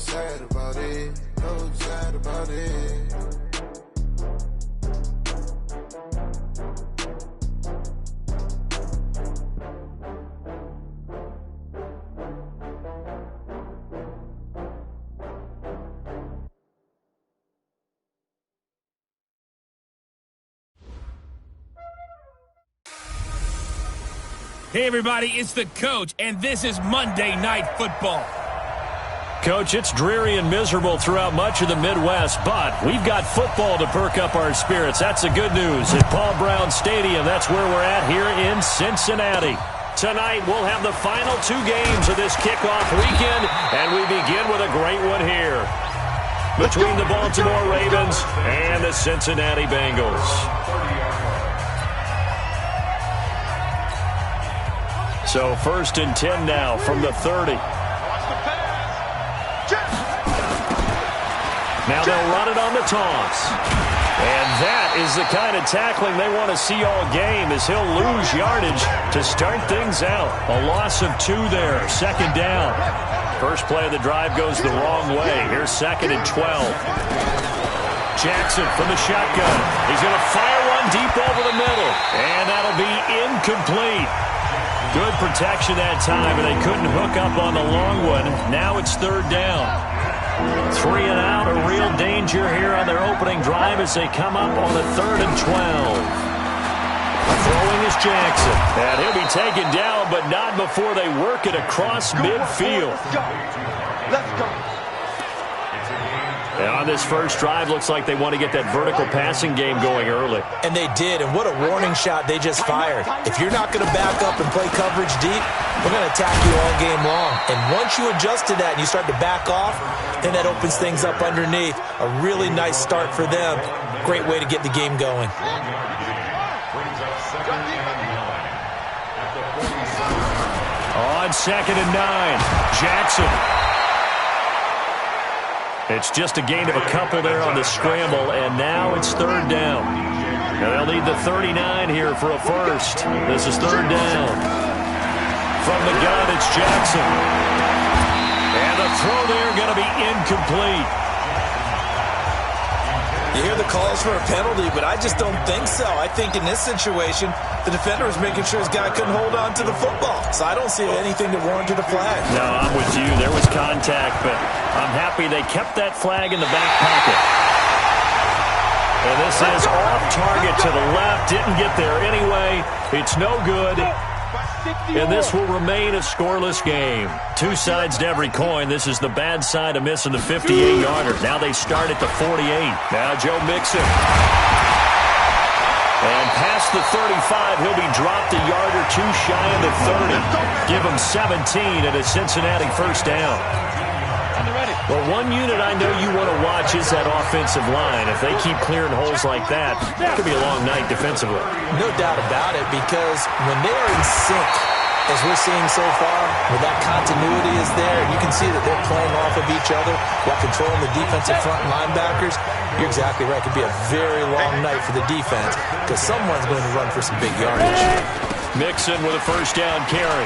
sad about it, no sad about it. Hey, everybody, it's the coach, and this is Monday Night Football. Coach, it's dreary and miserable throughout much of the Midwest, but we've got football to perk up our spirits. That's the good news. At Paul Brown Stadium, that's where we're at here in Cincinnati. Tonight, we'll have the final two games of this kickoff weekend, and we begin with a great one here between the Baltimore Ravens and the Cincinnati Bengals. So 1st and 10 now from the 30. Now they'll run it on the toss. And that is the kind of tackling they want to see all game, as he'll lose yardage to start things out. A loss of 2 there, 2nd down. First play of the drive goes the wrong way. Here's 2nd and 12. Jackson from the shotgun. He's going to fire one deep over the middle. And that'll be incomplete. Good protection that time, and they couldn't hook up on the long one. Now it's 3rd down. 3 and out, a real danger here on their opening drive as they come up on the 3rd and 12. Throwing is Jackson. And he'll be taken down, but not before they work it across midfield. Let's go. And on this first drive, looks like they want to get that vertical passing game going early. And they did, and what a warning shot they just fired. If you're not going to back up and play coverage deep, we're going to attack you all game long. And once you adjust to that and you start to back off, then that opens things up underneath. A really nice start for them. Great way to get the game going. On 2nd and 9, Jackson. It's just a gain of a couple there on the scramble, and now it's 3rd down. Now they'll need the 39 here for a first. This is 3rd down. From the gun, it's Jackson. And the throw there going to be incomplete. You hear the calls for a penalty, but I just don't think so. I think in this situation, the defender was making sure his guy couldn't hold on to the football. So I don't see anything that warranted a flag. No, I'm with you. There was contact, but I'm happy they kept that flag in the back pocket. And this is off target to the left. Didn't get there anyway. It's no good. And this will remain a scoreless game. 2 sides to every coin. This is the bad side of missing the 58-yarder. Now they start at the 48. Now Joe Mixon. And past the 35, he'll be dropped a yard or 2 shy of the 30. Give him 17 at a Cincinnati first down. Well, one unit I know you want to watch is that offensive line. If they keep clearing holes like that, it could be a long night defensively. No doubt about it, because when they are in sync, as we're seeing so far, where that continuity is there, and you can see that they're playing off of each other while controlling the defensive front linebackers, you're exactly right. It could be a very long night for the defense, because someone's going to run for some big yardage. Mixon with a first down carry.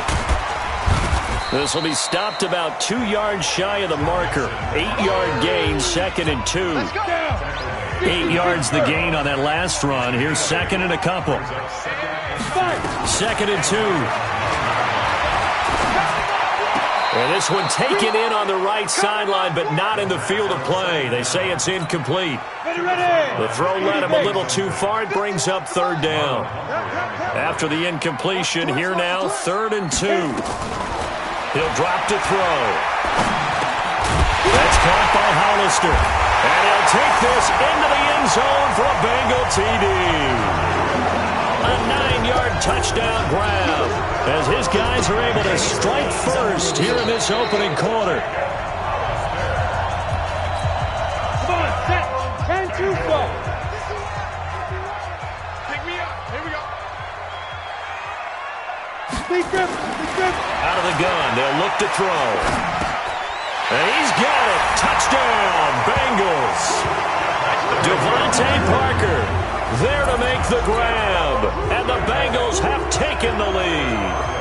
This will be stopped about 2 yards shy of the marker. 8-yard gain, 2nd and 2. 8 yards the gain on that last run. Here's 2nd and a couple. 2nd and 2. And this one taken in on the right sideline, but not in the field of play. They say it's incomplete. The throw led him a little too far. It brings up 3rd down. After the incompletion, here now, 3rd and 2. He'll drop to throw. That's caught by Hollister. And he'll take this into the end zone for a Bengal TD. A 9-yard touchdown grab as his guys are able to strike first here in this opening quarter. Come on, set. 10-2, go. Pick me up. Here we go. Speed grip. Out of the gun, they'll look to throw. And he's got it. Touchdown, Bengals. Devontae Parker there to make the grab. And the Bengals have taken the lead.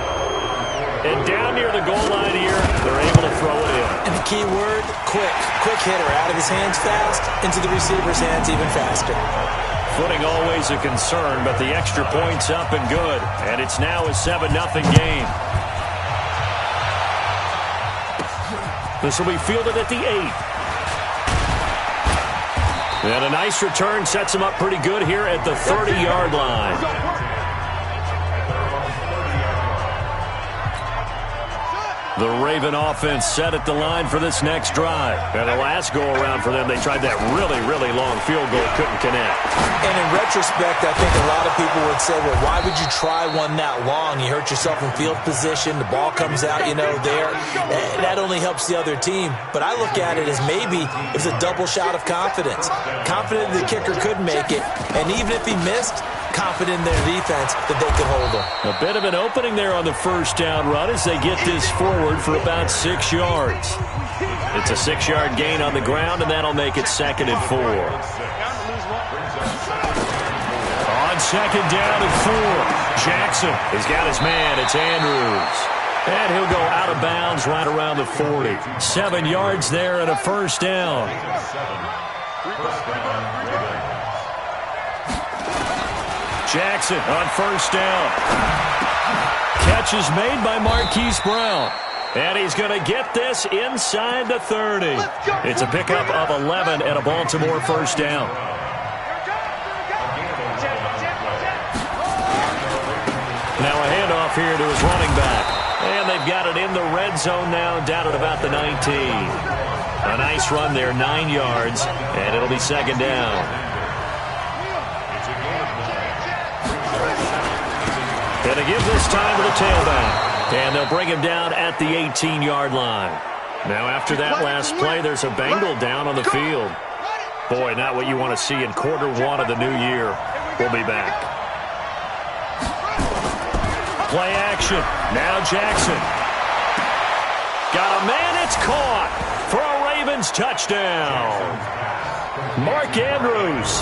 And down near the goal line here, they're able to throw it in. And the key word, quick. Quick hitter, out of his hands fast, into the receiver's hands even faster. Footing always a concern, but the extra point's up and good. And it's now a 7-0 game. This will be fielded at the 8. And a nice return sets him up pretty good here at the 30-yard line. The Raven offense set at the line for this next drive. And the last go-around for them, they tried that really, really long field goal, couldn't connect. And in retrospect, I think a lot of people would say, well, why would you try one that long? You hurt yourself in field position. The ball comes out, there. That only helps the other team. But I look at it as maybe it was a double shot of confidence. Confident the kicker could make it. And even if he missed, confident in their defense that they could hold him. A bit of an opening there on the first down run as they get this forward for about 6 yards. It's a 6-yard gain on the ground, and that'll make it 2nd and 4. On 2nd down and 4, Jackson has got his man. It's Andrews. And he'll go out of bounds right around the 40. 7 yards there and a first down. Jackson on first down. Catch is made by Marquise Brown. And he's going to get this inside the 30. It's a pickup of 11 and a Baltimore first down. Now a handoff here to his running back. And they've got it in the red zone now, down at about the 19. A nice run there, 9 yards, and it'll be 2nd down. And they give this time to the tailback. And they'll bring him down at the 18-yard line. Now after that last play, there's a Bengal down on the field. Boy, not what you want to see in quarter 1 of the new year. We'll be back. Play action. Now Jackson. Got a man, it's caught for a Ravens touchdown. Mark Andrews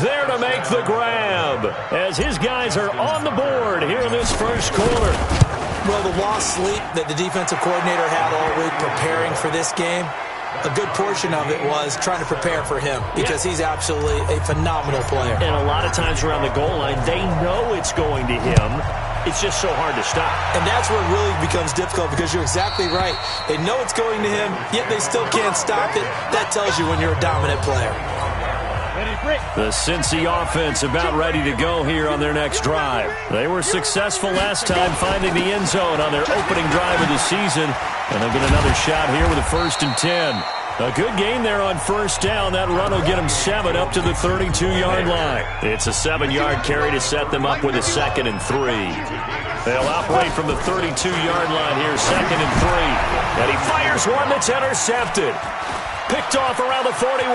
there to make the grab as his guys are on the board here in this first quarter. Well, the lost sleep that the defensive coordinator had all week preparing for this game, a good portion of it was trying to prepare for him because he's absolutely a phenomenal player. And a lot of times around the goal line, they know it's going to him. It's just so hard to stop. And that's where it really becomes difficult because you're exactly right. They know it's going to him, yet they still can't stop it. That tells you when you're a dominant player. The Cincy offense about ready to go here on their next drive. They were successful last time finding the end zone on their opening drive of the season. And they'll get another shot here with a 1st and 10. A good gain there on first down. That run will get them 7 up to the 32-yard line. It's a 7-yard carry to set them up with a 2nd and 3. They'll operate from the 32-yard line here, 2nd and 3. And he fires one that's intercepted. Picked off around the 41.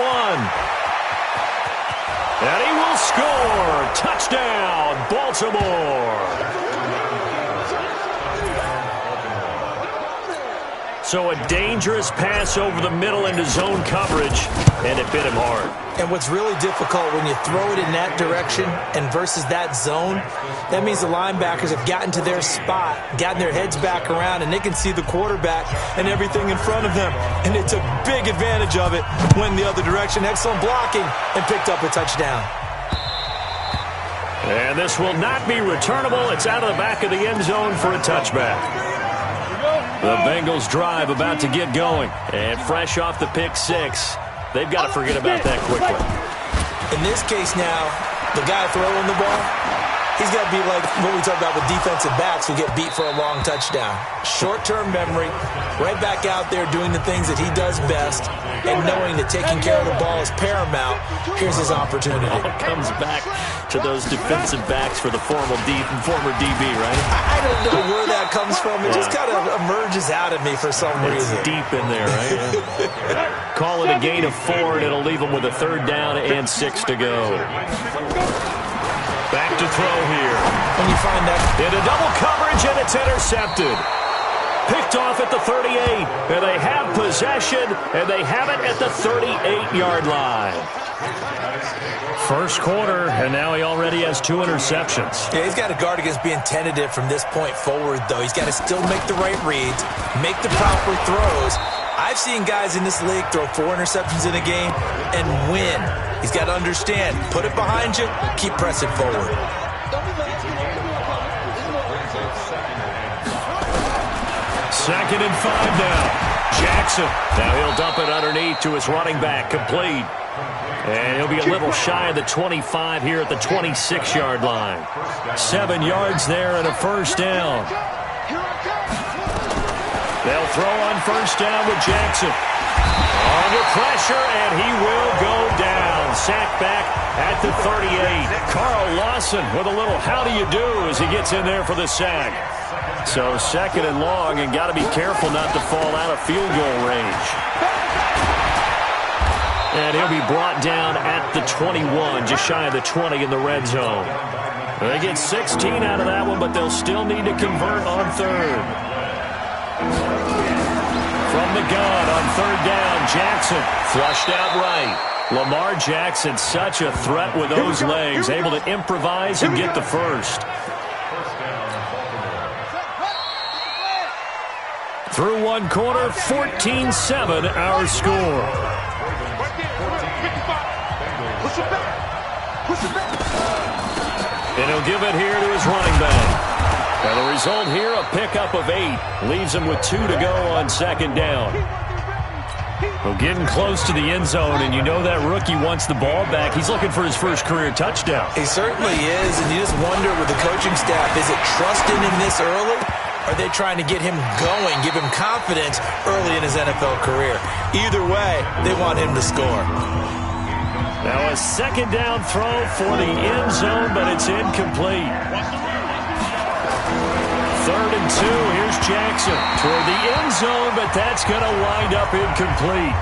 And he will score. Touchdown, Baltimore. So a dangerous pass over the middle into zone coverage, and it bit him hard. And what's really difficult when you throw it in that direction and versus that zone, that means the linebackers have gotten to their spot, gotten their heads back around, and they can see the quarterback and everything in front of them. And they took big advantage of it, went the other direction, excellent blocking, and picked up a touchdown. And this will not be returnable. It's out of the back of the end zone for a touchback. The Bengals drive about to get going. And fresh off the pick 6, they've got to forget about that quickly. In this case now, the guy throwing the ball, he's got to be like what we talk about with defensive backs who get beat for a long touchdown. Short-term memory, right back out there doing the things that he does best, and knowing that taking care of the ball is paramount. Here's his opportunity. It all comes back to those defensive backs for the former DB, right? I don't know where that comes from. It just kind of emerges out of me for some reason. It's deep in there, right? Call it a gain of 4, and it'll leave them with a 3rd down and 6 to go. Back to throw here. When you find that into double coverage, and it's intercepted. Picked off at the 38, and they have possession, and they have it at the 38-yard line. First quarter, and now he already has 2 interceptions. Yeah, he's got to guard against being tentative from this point forward, though. He's got to still make the right reads, make the proper throws. I've seen guys in this league throw 4 interceptions in a game and win. He's got to understand, put it behind you, keep pressing forward. Second and 5 now. Jackson. Now he'll dump it underneath to his running back. Complete. And he'll be a little shy of the 25 here at the 26-yard line. 7 yards there and a first down. They'll throw on first down with Jackson. Under pressure, and he will go down. Sacked back at the 38. Carl Lawson with a little how do you do as he gets in there for the sack. So second and long, and got to be careful not to fall out of field goal range. And he'll be brought down at the 21, just shy of the 20 in the red zone. They get 16 out of that one, but they'll still need to convert on third. From the gun on third down, Jackson flushed out right. Lamar Jackson, such a threat with those legs, able to improvise and get the first. Through one quarter, 14-7 our score. And he'll give it here to his running back. And the result here, a pickup of 8. Leaves him with 2 to go on second down. Well, getting close to the end zone, and you know that rookie wants the ball back. He's looking for his first career touchdown. He certainly is, and you just wonder with the coaching staff, is it trusting him this early? Are they trying to get him going, give him confidence early in his NFL career? Either way, they want him to score. Now a second down throw for the end zone, but it's incomplete. Third and 2, here's Jackson toward the end zone, but that's going to wind up incomplete.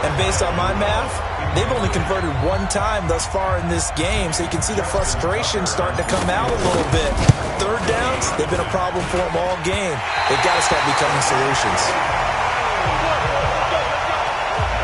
And based on my math, they've only converted 1 time thus far in this game, so you can see the frustration starting to come out a little bit. Third downs, they've been a problem for them all game. They've got to start becoming solutions.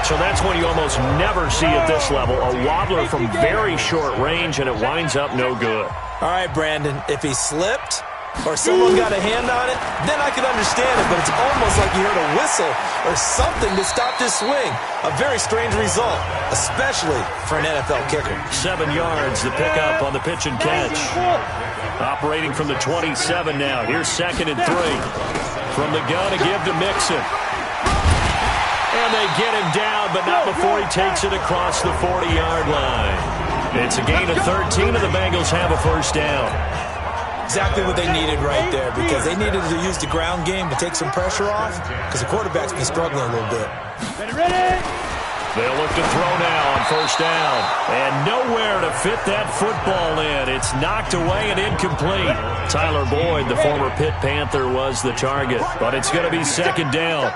So that's one you almost never see at this level, a wobbler from very short range, and it winds up no good. All right, Brandon, if he slipped or someone got a hand on it, then I could understand it, but it's almost like you heard a whistle or something that stopped his swing. A very strange result, especially for an NFL kicker. 7 yards, the pickup on the pitch and catch. Operating from the 27 now. Here's second and 3. From the gun to give to Mixon. And they get him down, but not before he takes it across the 40-yard line. It's a gain of 13, and the Bengals have a first down. Exactly what they needed right there, because they needed to use the ground game to take some pressure off, because the quarterback's been struggling a little bit. They'll look to throw now on first down. And nowhere to fit that football in. It's knocked away and incomplete. Tyler Boyd, the former Pitt Panther, was the target, but it's going to be second down.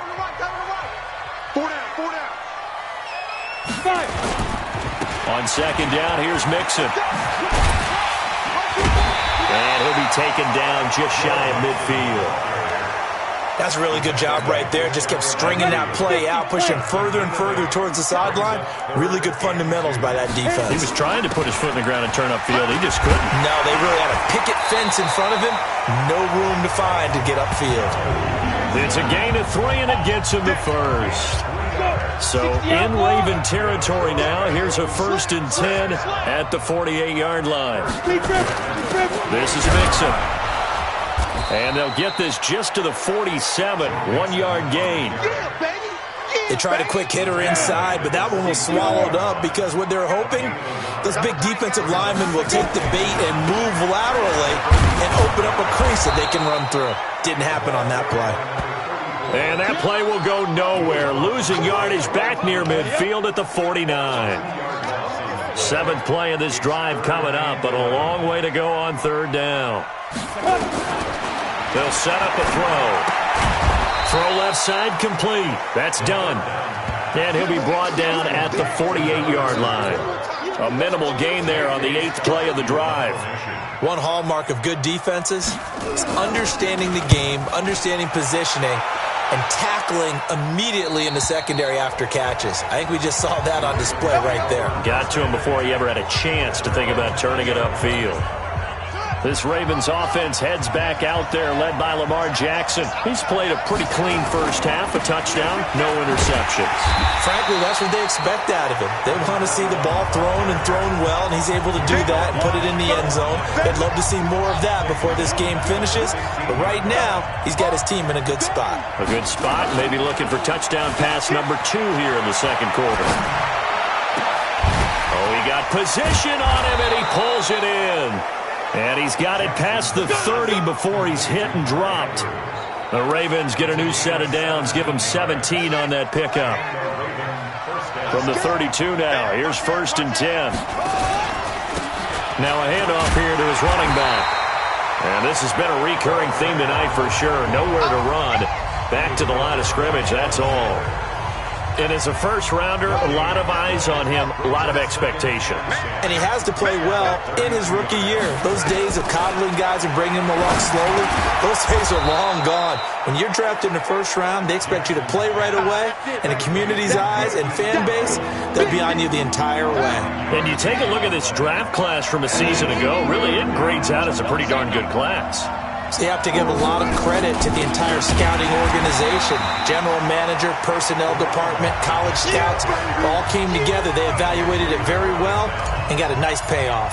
On second down, here's Mixon. And he'll be taken down just shy of midfield. That's a really good job right there. Just kept stringing that play out, pushing further and further towards the sideline. Really good fundamentals by that defense. He was trying to put his foot in the ground and turn upfield. He just couldn't. No, they really had a picket fence in front of him. No room to find to get upfield. It's a gain of 3, and it gets him the first. So in Raven territory now. Here's a first and 10 at the 48-yard line. This is Mixon. And they'll get this just to the 47, 1-yard gain. They tried a quick hitter inside, but that one was swallowed up because what they're hoping, those big defensive linemen will take the bait and move laterally and open up a crease that they can run through. Didn't happen on that play. And that play will go nowhere. Losing yardage back near midfield at the 49. 7th play of this drive coming up, but a long way to go on third down. They'll set up a throw. Throw left side complete. That's done. And he'll be brought down at the 48-yard line. A minimal gain there on the 8th play of the drive. One hallmark of good defenses is understanding the game, understanding positioning, and tackling immediately in the secondary after catches. I think we just saw that on display right there. Got to him before he ever had a chance to think about turning it upfield. This Ravens offense heads back out there, led by Lamar Jackson. He's played a pretty clean first half, a touchdown, no interceptions. Frankly, that's what they expect out of him. They want to see the ball thrown and thrown well, and he's able to do that and put it in the end zone. They'd love to see more of that before this game finishes. But right now, he's got his team in a good spot. A good spot, maybe looking for touchdown pass number 2 here in the second quarter. Oh, he got position on him, and he pulls it in. And he's got it past the 30 before he's hit and dropped. The Ravens get a new set of downs, give him 17 on that pickup. From the 32 now, here's 1st and 10. Now a handoff here to his running back. And this has been a recurring theme tonight for sure. Nowhere to run. Back to the line of scrimmage, that's all. And as a first-rounder, a lot of eyes on him, a lot of expectations. And he has to play well in his rookie year. Those days of coddling guys and bringing them along slowly, those days are long gone. When you're drafted in the first round, they expect you to play right away. And the community's eyes and fan base, they'll be on you the entire way. And you take a look at this draft class from a season ago, really it grades out as a pretty darn good class. So you have to give a lot of credit to the entire scouting organization. General manager, personnel department, college scouts, all came together. They evaluated it very well and got a nice payoff.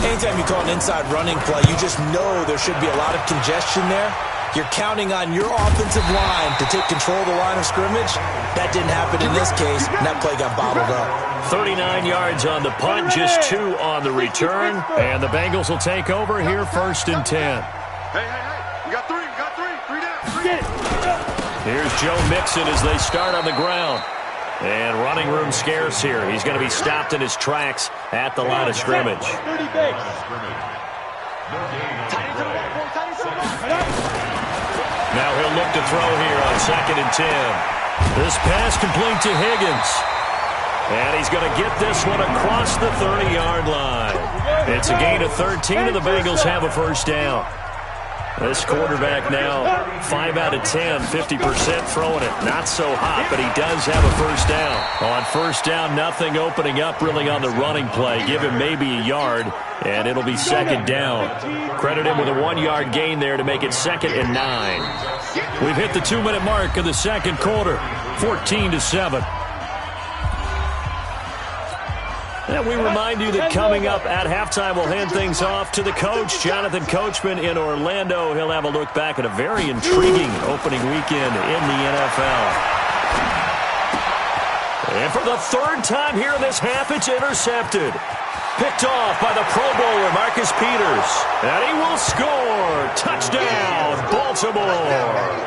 Anytime you call an inside running play, you just know there should be a lot of congestion there. You're counting on your offensive line to take control of the line of scrimmage. That didn't happen in this case, and that play got bottled up. 39 yards on the punt, just 2 on the return. And the Bengals will take over here, 1st and 10. Hey, you got 3 down. Here's Joe Mixon as they start on the ground. And running room scarce here. He's going to be stopped in his tracks at the line of scrimmage. Now he'll look to throw here on 2nd and 10. This pass complete to Higgins. And he's going to get this one across the 30-yard line. It's a gain of 13, and the Bengals have a first down. This quarterback now, 5 out of 10, 50% throwing it. Not so hot, but he does have a first down. On first down, nothing opening up really on the running play. Give him maybe a yard, and it'll be 2nd down. Credit him with a 1-yard gain there to make it 2nd and 9. We've hit the 2-minute mark of the second quarter, 14-7. And we remind you that coming up at halftime, we'll hand things off to the coach, Jonathan Coachman in Orlando. He'll have a look back at a very intriguing opening weekend in the NFL. And for the 3rd time here in this half, it's intercepted. Picked off by the Pro Bowler, Marcus Peters. And he will score. Touchdown, Baltimore.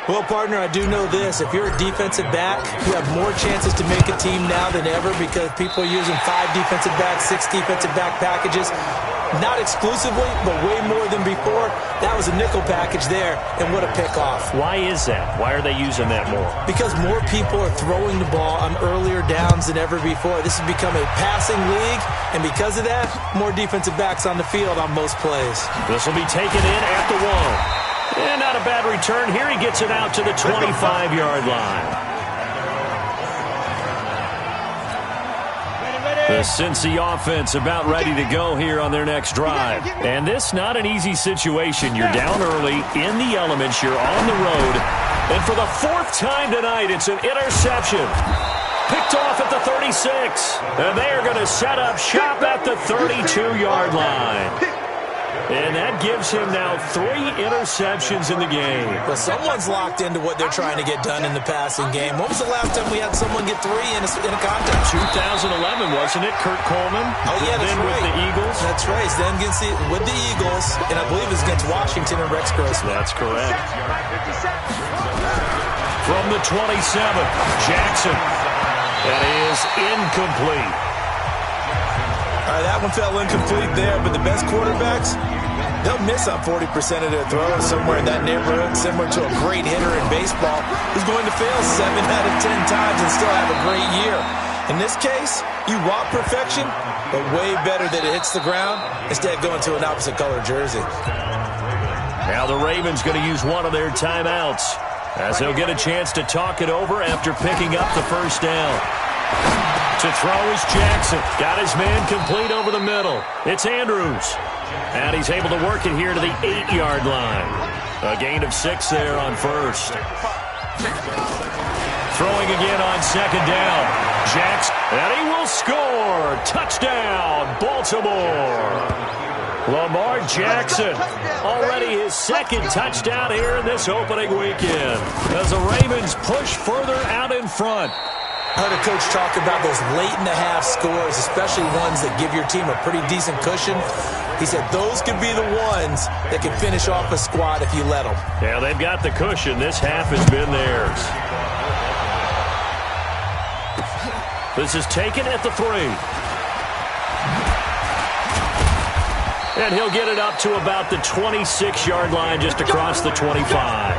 Well, partner, I do know this. If you're a defensive back, you have more chances to make a team now than ever because people are using 5 defensive backs, 6 defensive back packages. Not exclusively, but way more than before. That was a nickel package there, and what a pickoff. Why is that? Why are they using that more? Because more people are throwing the ball on earlier downs than ever before. This has become a passing league, and because of that, more defensive backs on the field on most plays. This will be taken in at the 1. And not a bad return here. He gets it out to the 25-yard line. The Cincy offense about ready to go here on their next drive. And this not an easy situation. You're down early, in the elements, you're on the road. And for the 4th time tonight, it's an interception. Picked off at the 36. And they are going to set up shop at the 32-yard line. And that gives him now 3 interceptions in the game. Well, someone's locked into what they're trying to get done in the passing game. When was the last time we had someone get 3 in a contest? 2011, wasn't it? Kurt Coleman? Oh, yeah, that's then right. With the Eagles? That's right. Then with the Eagles, and I believe it's against Washington and Rex Grossman. That's correct. From the 27, Jackson. That is incomplete. All right, that one fell incomplete there, but the best quarterbacks, they'll miss on 40% of their throws somewhere in that neighborhood, similar to a great hitter in baseball who's going to fail 7 out of 10 times and still have a great year. In this case, you want perfection, but way better that it hits the ground instead of going to an opposite color jersey. Now the Ravens going to use one of their timeouts, as he'll get a chance to talk it over after picking up the first down. To throw is Jackson. Got his man complete over the middle. It's Andrews. And he's able to work it here to the 8-yard line. A gain of 6 there on first. Throwing again on second down. Jackson, and he will score. Touchdown, Baltimore. Lamar Jackson, already his second touchdown here in this opening weekend, as the Ravens push further out in front. I heard a coach talk about those late-in-the-half scores, especially ones that give your team a pretty decent cushion. He said those could be the ones that can finish off a squad if you let them. Yeah, they've got the cushion. This half has been theirs. This is taken at the 3. And he'll get it up to about the 26-yard line, just across the 25.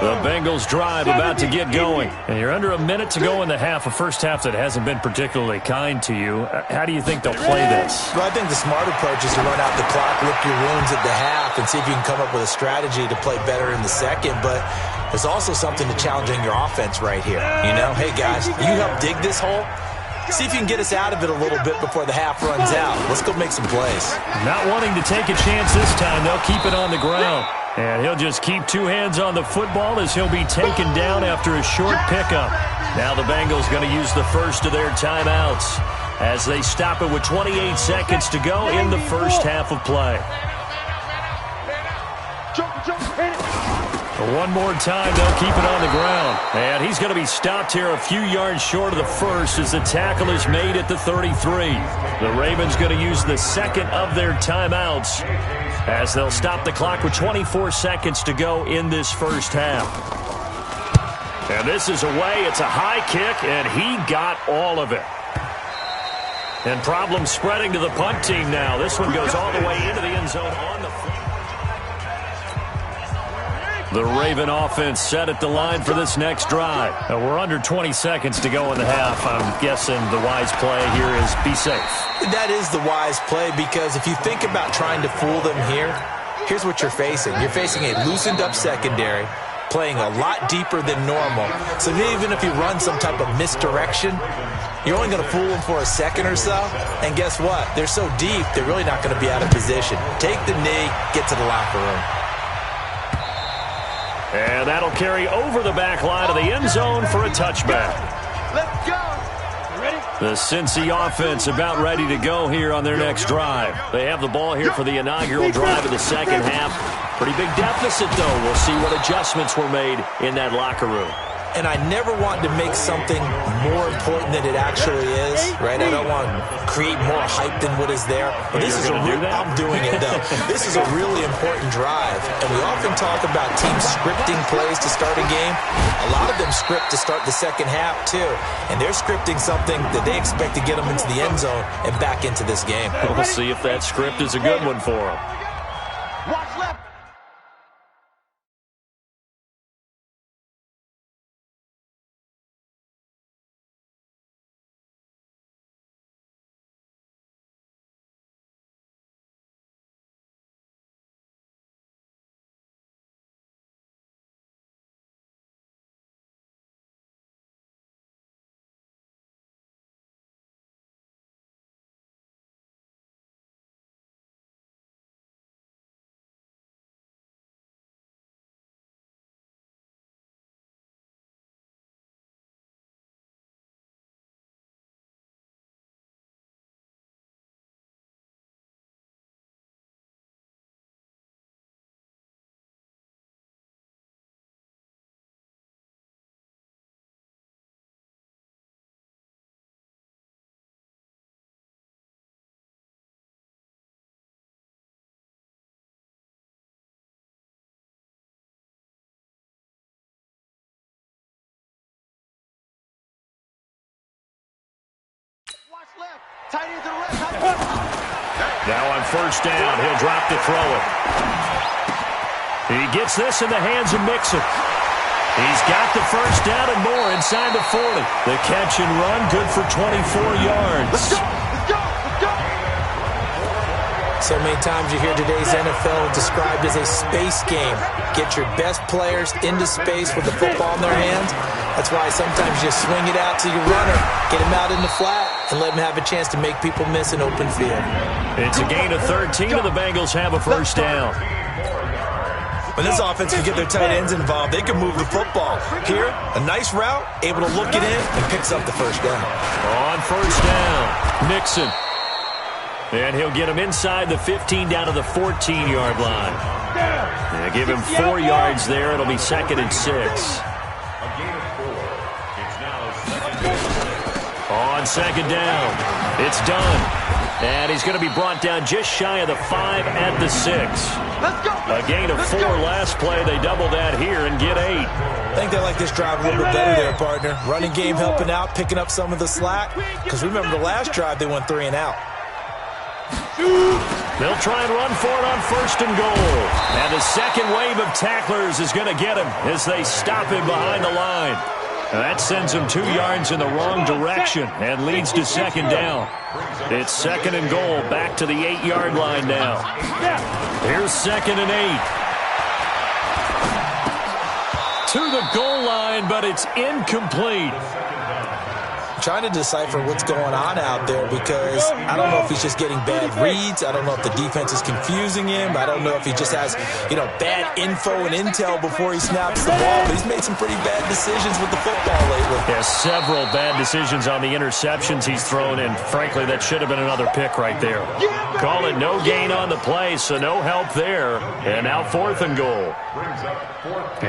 The Bengals drive about to get going. And you're under a minute to go in the half, a first half that hasn't been particularly kind to you. How do you think they'll play this? Well, I think the smart approach is to run out the clock, lick your wounds at the half, and see if you can come up with a strategy to play better in the second. But there's also something to challenging your offense right here. You know, hey, guys, you help dig this hole. See if you can get us out of it a little bit before the half runs out. Let's go make some plays. Not wanting to take a chance this time, they'll keep it on the ground. And he'll just keep 2 hands on the football as he'll be taken down after a short pickup. Now the Bengals going to use the first of their timeouts as they stop it with 28 seconds to go in the first half of play. One more time, they'll keep it on the ground. And he's going to be stopped here a few yards short of the first as the tackle is made at the 33. The Ravens going to use the second of their timeouts as they'll stop the clock with 24 seconds to go in this first half. And this is away. It's a high kick, and he got all of it. And problems spreading to the punt team now. This one goes all the way into the end zone on the front. The Raven offense set at the line for this next drive. Now we're under 20 seconds to go in the half. I'm guessing the wise play here is be safe. That is the wise play, because if you think about trying to fool them here, here's what you're facing. You're facing a loosened-up secondary, playing a lot deeper than normal. So even if you run some type of misdirection, you're only going to fool them for a second or so. And guess what? They're so deep, they're really not going to be out of position. Take the knee, get to the locker room. And that'll carry over the back line of the end zone for a touchback. Let's go. Ready? The Cincy offense about ready to go here on their next drive. They have the ball here for the inaugural drive of the second half. Pretty big deficit, though. We'll see what adjustments were made in that locker room. And I never want to make something more important than it actually is, right? I don't want to create more hype than what is there. But this is I'm doing it, though. This is a really important drive. And we often talk about teams scripting plays to start a game. A lot of them script to start the second half, too. And they're scripting something that they expect to get them into the end zone and back into this game. We'll see if that script is a good one for them. Watch left. Left. Tight end to the left. Now on first down, he'll drop to throw it. He gets this in the hands of Mixon. He's got the first down and more inside the 40. The catch and run, good for 24 yards. Let's go. Let's go. Let's go. So many times you hear today's NFL described as a space game. Get your best players into space with the football in their hands. That's why sometimes you swing it out to your runner, get him out in the flat, and let him have a chance to make people miss an open field. It's a gain of 13, and the Bengals have a first down. When this offense can get their tight ends involved, they can move the football. Here, a nice route, able to look it in, and picks up the first down. On first down, Nixon. And he'll get him inside the 15 down to the 14-yard line. Yeah, give him 4 yards there. It'll be 2nd and 6. On second down, it's done. And he's going to be brought down just shy of the 5 at the 6. A gain of 4 last play. They double that here and get 8. I think they like this drive a little bit better there, partner. Running game helping out, picking up some of the slack. Because remember the last drive, they went 3 and out. They'll try and run for it on first and goal. And the second wave of tacklers is going to get him as they stop him behind the line. That sends him 2 yards in the wrong direction and leads to second down. It's 2nd and goal, back to the 8-yard line now. Here's 2nd and 8. To the goal line, but it's incomplete. Trying to decipher what's going on out there because I don't know if he's just getting bad reads. I don't know if the defense is confusing him. I don't know if he just has, bad info and intel before he snaps the ball. But he's made some pretty bad decisions with the football lately. Yeah, several bad decisions on the interceptions he's thrown, and frankly, that should have been another pick right there. Call it no gain on the play, so no help there. And now 4th and goal.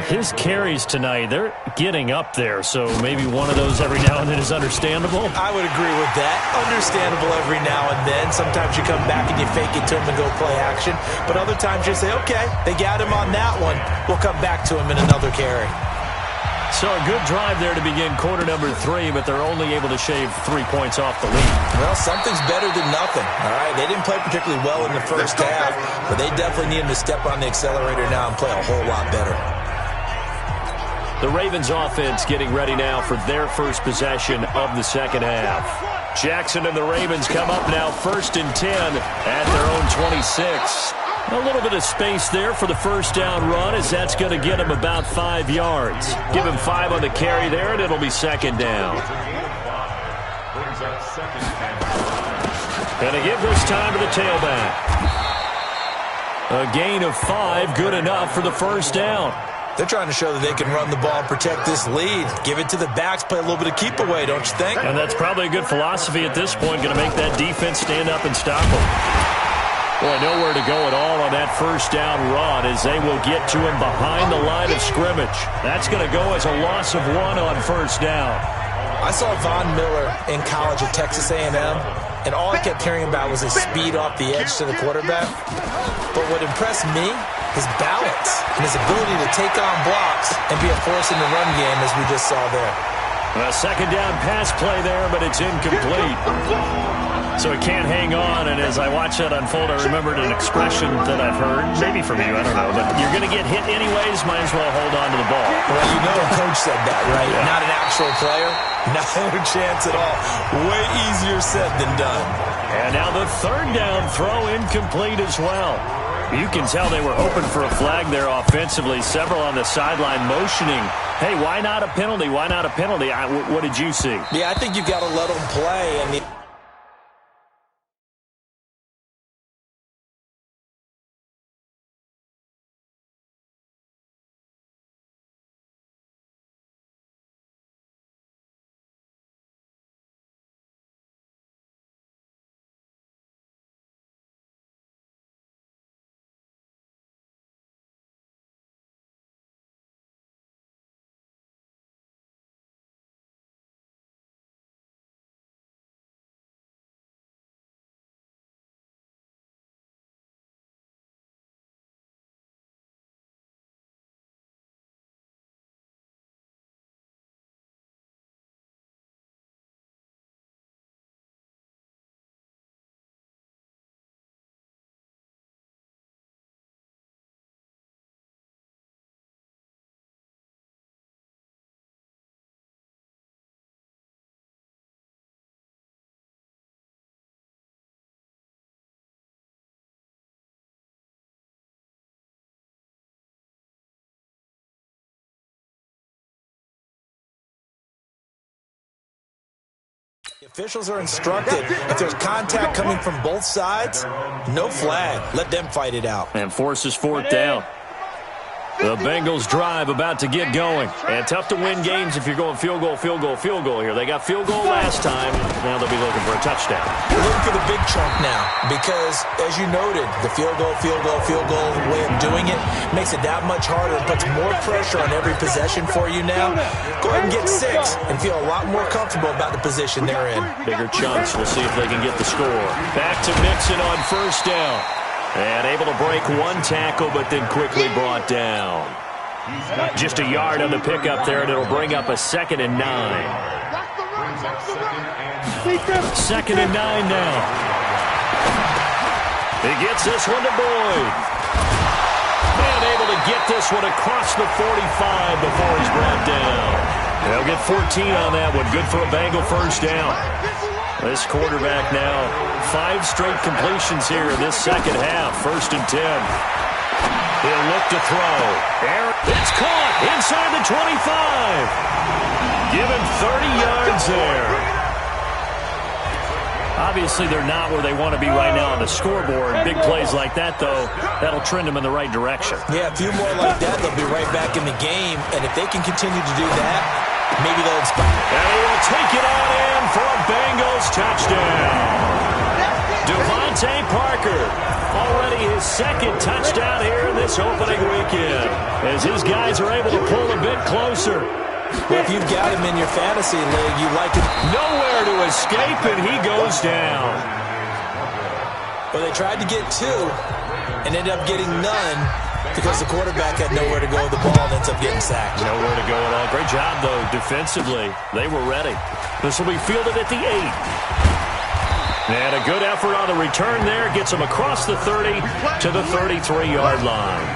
His carries tonight, they're getting up there, so maybe one of those every now and then is understandable. I would agree with that. Understandable every now and then. Sometimes you come back and you fake it to him and go play action. But other times you say, okay, they got him on that one. We'll come back to him in another carry. So a good drive there to begin quarter number 3, but they're only able to shave 3 points off the lead. Well, something's better than nothing. All right, they didn't play particularly well in the first half, but they definitely need him to step on the accelerator now and play a whole lot better. The Ravens offense getting ready now for their first possession of the second half. Jackson and the Ravens come up now 1st and 10 at their own 26. A little bit of space there for the first down run as that's going to get him about 5 yards. Give him 5 on the carry there and it'll be 2nd down. Going to give this time to the tailback. A gain of 5, good enough for the first down. They're trying to show that they can run the ball and protect this lead. Give it to the backs, play a little bit of keep away, don't you think? And that's probably a good philosophy at this point, going to make that defense stand up and stop them. Boy, nowhere to go at all on that first down run as they will get to him behind the line of scrimmage. That's going to go as a loss of 1 on first down. I saw Von Miller in college at Texas A&M, and all I kept hearing about was his speed off the edge to the quarterback. But what impressed me, his balance and his ability to take on blocks and be a force in the run game, as we just saw there. A second down pass play there, but it's incomplete. So it can't hang on, and as I watch that unfold, I remembered an expression that I've heard, maybe from you, I don't know, but you're going to get hit anyways, might as well hold on to the ball. Well, a coach said that, right? Yeah. Not an actual player, not a chance at all. Way easier said than done. And now the 3rd down throw incomplete as well. You can tell they were hoping for a flag there offensively. Several on the sideline motioning, hey, why not a penalty? Why not a penalty? What did you see? Yeah, I think you've got to let them play. And Officials are instructed, if there's contact coming from both sides, no flag. Let them fight it out. And forces fourth down. The Bengals drive about to get going. And tough to win games if you're going field goal, field goal, field goal here. They got field goal last time. Now they'll be looking for a touchdown. We're looking for the big chunk now because, as you noted, the field goal way of doing it makes it that much harder. It puts more pressure on every possession for you now. Go ahead and get 6 and feel a lot more comfortable about the position they're in. Bigger chunks. We'll see if they can get the score. Back to Mixon on first down. And able to break one tackle, but then quickly brought down. Just a yard on the pickup there, and it'll bring up a 2nd and 9. 2nd and 9 now. He gets this one to Boyd. And able to get this one across the 45 before he's brought down. They'll get 14 on that one. Good for a Bengal first down. This quarterback now, 5 straight completions here in this second half. 1st and 10. He'll look to throw. It's caught inside the 25. Give him 30 yards there. Obviously, they're not where they want to be right now on the scoreboard. Big plays like that, though, that'll trend them in the right direction. Yeah, a few more like that, they'll be right back in the game. And if they can continue to do that, maybe they'll inspire. And he will take it on in for a Bengals touchdown. Devontae Parker, already his 2nd touchdown here in this opening weekend, as his guys are able to pull a bit closer. Well, if you've got him in your fantasy league, you like it. Nowhere to escape, and he goes down. Well, they tried to get 2 and ended up getting none because the quarterback had nowhere to go with the ball and ends up getting sacked. Nowhere to go at all. Great job, though, defensively. They were ready. This will be fielded at the 8. And a good effort on the return there. Gets him across the 30 to the 33-yard line.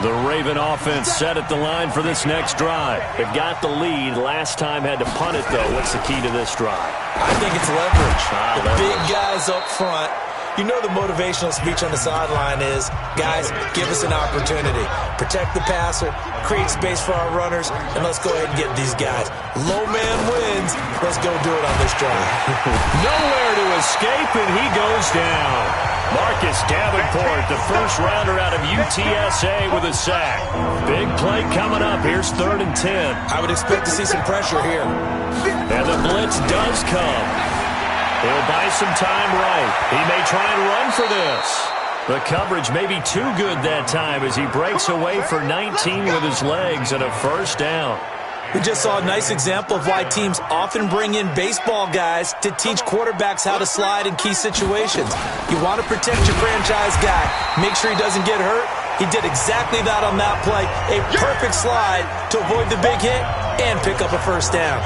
The Raven offense set at the line for this next drive. They've got the lead. Last time had to punt it, though. What's the key to this drive? I think it's leverage. The leverage. Big guys up front. You know the motivational speech on the sideline is, guys, give us an opportunity. Protect the passer, create space for our runners, and let's go ahead and get these guys. Low man wins. Let's go do it on this drive. Nowhere to escape, and he goes down. Marcus Davenport, the first rounder out of UTSA with a sack. Big play coming up. Here's 3rd and 10. I would expect to see some pressure here. And the blitz does come. He'll buy some time right. He may try and run for this. The coverage may be too good that time as he breaks away for 19 with his legs and a first down. We just saw a nice example of why teams often bring in baseball guys to teach quarterbacks how to slide in key situations. You want to protect your franchise guy. Make sure he doesn't get hurt. He did exactly that on that play. A perfect slide to avoid the big hit and pick up a first down.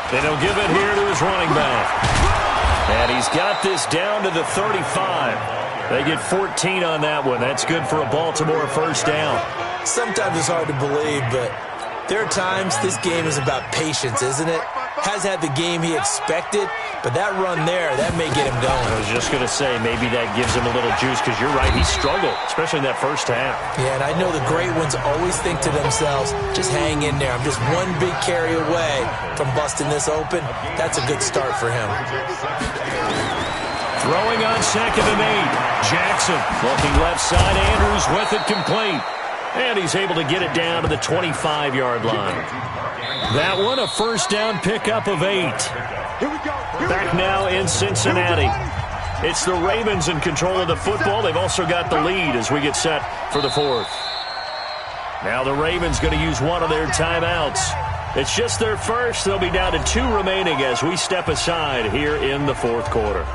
And he'll give it here to his running back. And he's got this down to the 35. They get 14 on that one. That's good for a Baltimore first down. Sometimes it's hard to believe, but there are times this game is about patience, isn't it? Has had the game he expected, but that run there, that may get him going. I was just going to say, maybe that gives him a little juice because you're right, he struggled, especially in that first half. Yeah, and I know the great ones always think to themselves, just hang in there. I'm just one big carry away from busting this open. That's a good start for him. Throwing on 2nd and 8. Jackson looking left side. Andrews with it complete. And he's able to get it down to the 25-yard line. That one, a first down pickup of 8. Back now in Cincinnati. It's the Ravens in control of the football. They've also got the lead as we get set for the 4th. Now the Ravens going to use one of their timeouts. It's just their first. They'll be down to 2 remaining as we step aside here in the 4th quarter.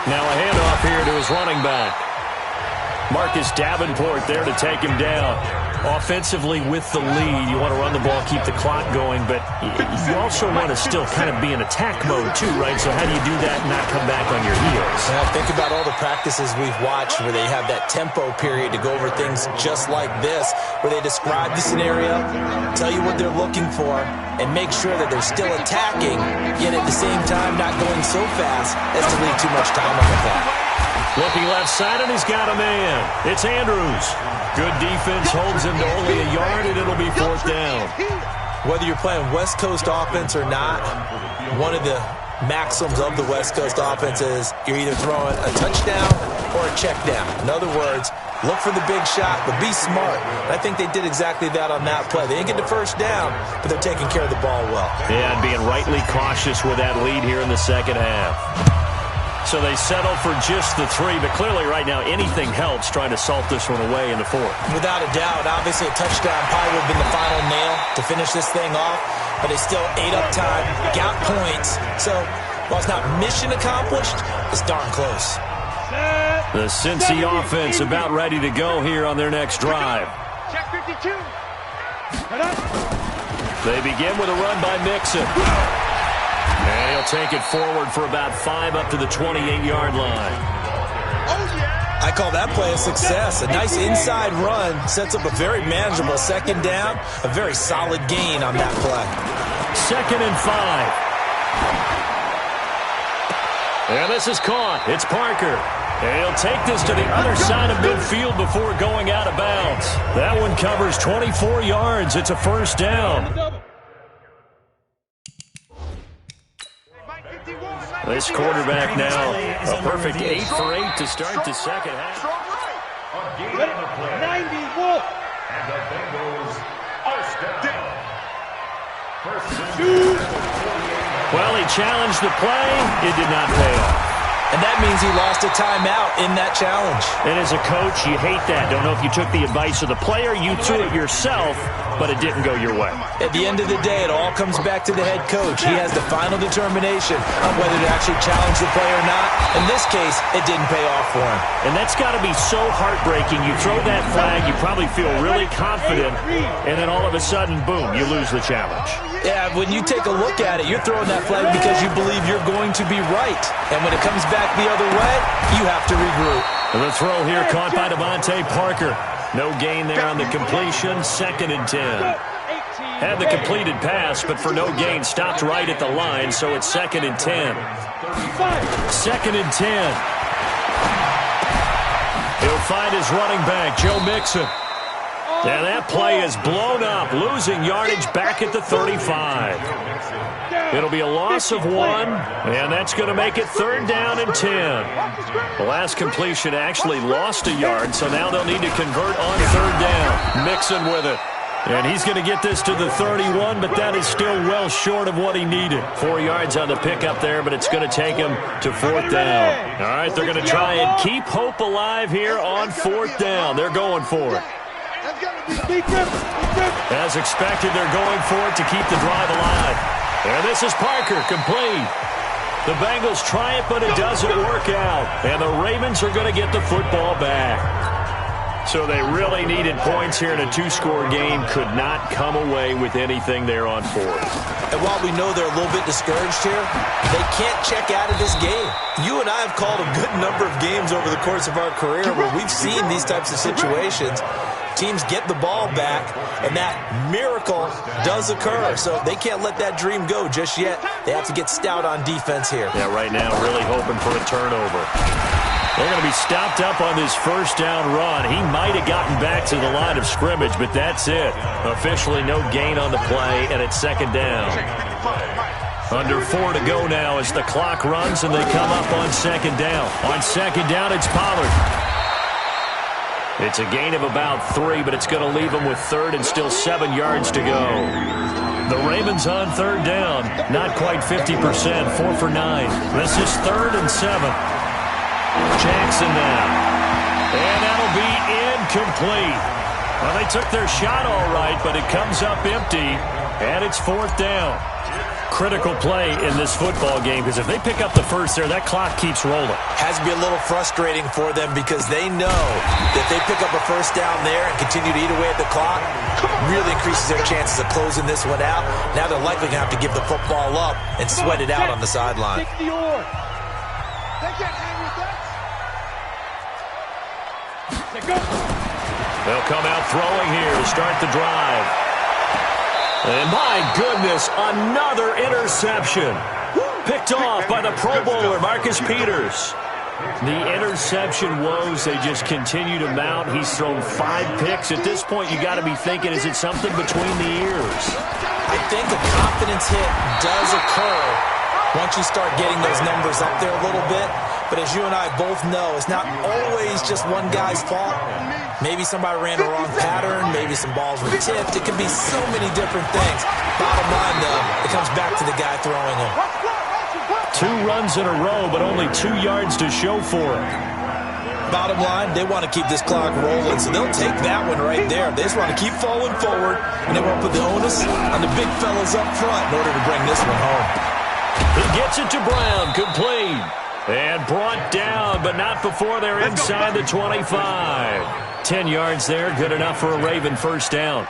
Now a handoff here to his running back. Marcus Davenport there to take him down. Offensively with the lead, you want to run the ball, keep the clock going, but you also want to still kind of be in attack mode too, right? So how do you do that and not come back on your heels? Now, think about all the practices we've watched where they have that tempo period to go over things just like this, where they describe the scenario, tell you what they're looking for, and make sure that they're still attacking, yet at the same time not going so fast as to leave too much time on the clock. Looking left side, and he's got a man. It's Andrews. Good defense holds him to only a yard, and it'll be 4th down. Whether you're playing West Coast offense or not, one of the maxims of the West Coast offense is you're either throwing a touchdown or a check down. In other words, look for the big shot, but be smart. And I think they did exactly that on that play. They didn't get the first down, but they're taking care of the ball well. Yeah, and being rightly cautious with that lead here in the second half. So they settle for just the 3, but clearly right now anything helps trying to salt this one away in the 4th. Without a doubt, obviously a touchdown probably would have been the final nail to finish this thing off, but they still ate up time, got points. So while it's not mission accomplished, it's darn close. The Cincy offense about ready to go here on their next drive. Check 52. They begin with a run by Mixon. And he'll take it forward for about 5 up to the 28-yard line. I call that play a success. A nice inside run sets up a very manageable second down, a very solid gain on that play. 2nd and 5. And this is caught. It's Parker. And he'll take this to the other side of midfield before going out of bounds. That one covers 24 yards. It's a 1st down. This quarterback now, a perfect 8 for 8 to start the second half. 90 Wolf. And the Bengals are stepped down. Well, he challenged the play. It did not pay off. And that means he lost a timeout in that challenge. And as a coach, you hate that. Don't know if you took the advice of the player, you threw it yourself, but it didn't go your way. At the end of the day, it all comes back to the head coach. He has the final determination on whether to actually challenge the play or not. In this case, it didn't pay off for him. And that's got to be so heartbreaking. You throw that flag, you probably feel really confident, and then all of a sudden, boom, you lose the challenge. Yeah, when you take a look at it, you're throwing that flag because you believe you're going to be right. And when it comes back the other way, you have to regroup. The throw here caught by Devontae Parker. No gain there on the completion. 2nd and 10. Had the completed pass, but for no gain, stopped right at the line, so it's 2nd and 10. 2nd and 10. He'll find his running back, Joe Mixon. And that play is blown up, losing yardage back at the 35. It'll be a loss of 1, and that's going to make it 3rd down and 10. The last completion actually lost a yard, so now they'll need to convert on 3rd down. Mixon with it. And he's going to get this to the 31, but that is still well short of what he needed. 4 yards on the pickup there, but it's going to take him to 4th down. All right, they're going to try and keep hope alive here on 4th down. They're going for it. As expected, they're going for it to keep the drive alive. And this is Parker, complete. The Bengals try it, but it doesn't work out. And the Ravens are going to get the football back. So they really needed points here in a 2-score game. Could not come away with anything there on 4th. And while we know they're a little bit discouraged here, they can't check out of this game. You and I have called a good number of games over the course of our career where we've seen these types of situations. Teams get the ball back, and that miracle does occur. So they can't let that dream go just yet. They have to get stout on defense here. Yeah, right now really hoping for a turnover. They're going to be stopped up on this 1st down run. He might have gotten back to the line of scrimmage, but that's it. Officially no gain on the play, and it's 2nd down. Under 4 to go now as the clock runs, and they come up on 2nd down. On 2nd down, it's Pollard. It's a gain of about 3, but it's going to leave them with 3rd and still 7 yards to go. The Ravens on 3rd down. Not quite 50%. 4 for 9. This is 3rd and 7. Jackson now. And that'll be incomplete. Well, they took their shot all right, but it comes up empty, and it's 4th down. Critical play in this football game, because if they pick up the first there, that clock keeps rolling. Has to be a little frustrating for them because they know that they pick up a first down there and continue to eat away at the clock, really increases their chances of closing this one out. Now they're likely going to have to give the football up and sweat it out on the sideline. Take the oar. They'll come out throwing here to start the drive. And my goodness, another interception. Picked off by the Pro Bowler, Marcus Peters. The interception woes, they just continue to mount. He's thrown 5 picks. At this point, you got to be thinking, is it something between the ears? I think a confidence hit does occur once you start getting those numbers up there a little bit. But as you and I both know, it's not always just one guy's fault. Maybe somebody ran a wrong pattern. Maybe some balls were tipped. It can be so many different things. Bottom line, though, it comes back to the guy throwing them. 2 runs in a row, but only 2 yards to show for it. Bottom line, they want to keep this clock rolling, so they'll take that one right there. They just want to keep falling forward, and they want to put the onus on the big fellas up front in order to bring this one home. He gets it to Brown, complete. And brought down, but not before they're inside the 25. 10 yards there, good enough for a Raven first down.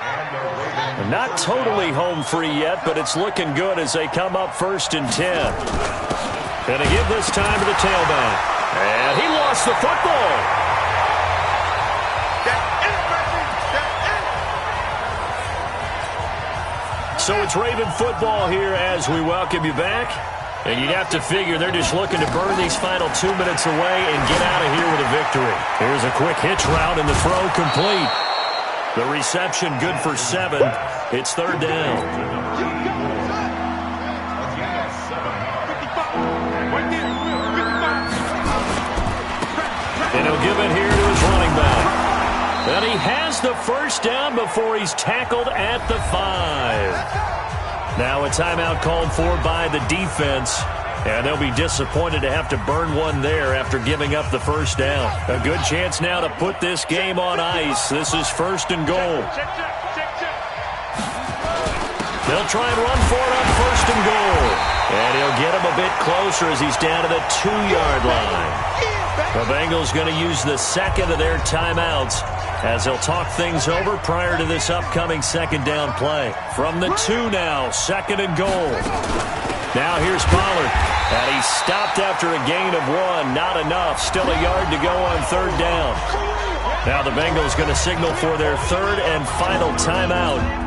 Not totally home free yet, but it's looking good as they come up 1st and 10. Going to give this time to the tailback. And he lost the football. So it's Raven football here as we welcome you back. And you'd have to figure they're just looking to burn these final 2 minutes away and get out of here with a victory. Here's a quick hitch route and the throw complete. The reception good for 7. It's 3rd down. And he'll give it here to his running back. And he has the first down before he's tackled at the 5. Now a timeout called for by the defense, and they'll be disappointed to have to burn one there after giving up the first down. A good chance now to put this game on ice. This is 1st and goal. They'll try and run for it on 1st and goal. And he'll get him a bit closer as he's down to the 2-yard line. The Bengals going to use the second of their timeouts as they'll talk things over prior to this upcoming 2nd down play. From the 2 now, 2nd and goal. Now here's Pollard. And he stopped after a gain of 1. Not enough. Still a yard to go on 3rd down. Now the Bengals going to signal for their 3rd and final timeout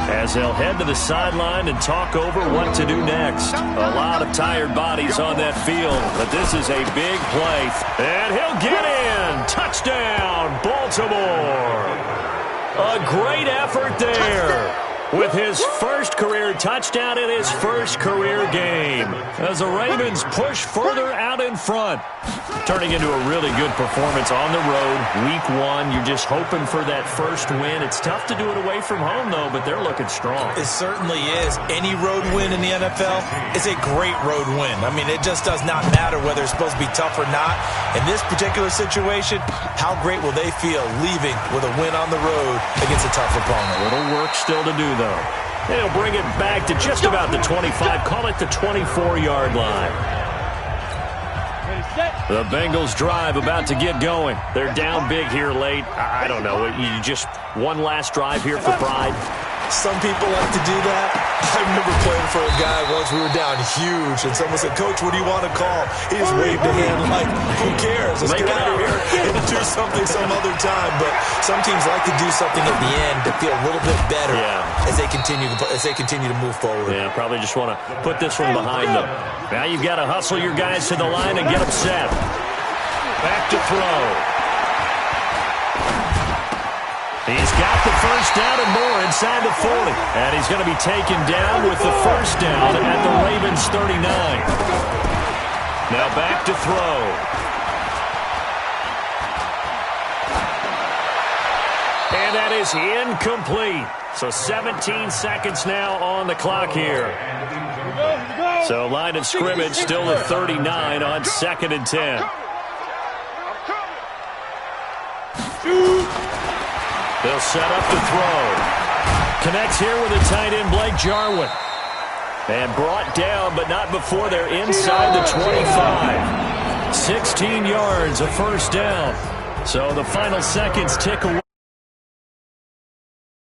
as they'll head to the sideline and talk over what to do next. A lot of tired bodies on that field, but this is a big play. And he'll get in. Touchdown, Baltimore. A great effort there with his first career touchdown in his first career game as the Ravens push further out in front. Turning into a really good performance on the road. Week 1, you're just hoping for that first win. It's tough to do it away from home, though, but they're looking strong. It certainly is. Any road win in the NFL is a great road win. I mean, it just does not matter whether it's supposed to be tough or not. In this particular situation, how great will they feel leaving with a win on the road against a tough opponent? A little work still to do, though. They'll bring it back to just about the 25. Call it the 24-yard line. The Bengals drive about to get going. They're down big here late. I don't know. You just one last drive here for pride. Some people like to do that. I remember playing for a guy once. We were down huge, and someone said, "Coach, what do you want to call?" He just waved a hand like, "Who cares? Let's get out of here and do something some other time." But some teams like to do something at the end to feel a little bit better as they continue to move forward. Yeah, probably just want to put this one behind them. Now you've got to hustle your guys to the line and get them set. Back to throw. He's got the first down and more inside the 40. And he's going to be taken down with the first down at the Ravens 39. Now back to throw. And that is incomplete. So 17 seconds now on the clock here. So line of scrimmage still at 39 on 2nd and 10. They'll set up to throw. Connects here with a tight end, Blake Jarwin. And brought down, but not before they're inside the 25. 16 yards, a first down. So the final seconds tick away.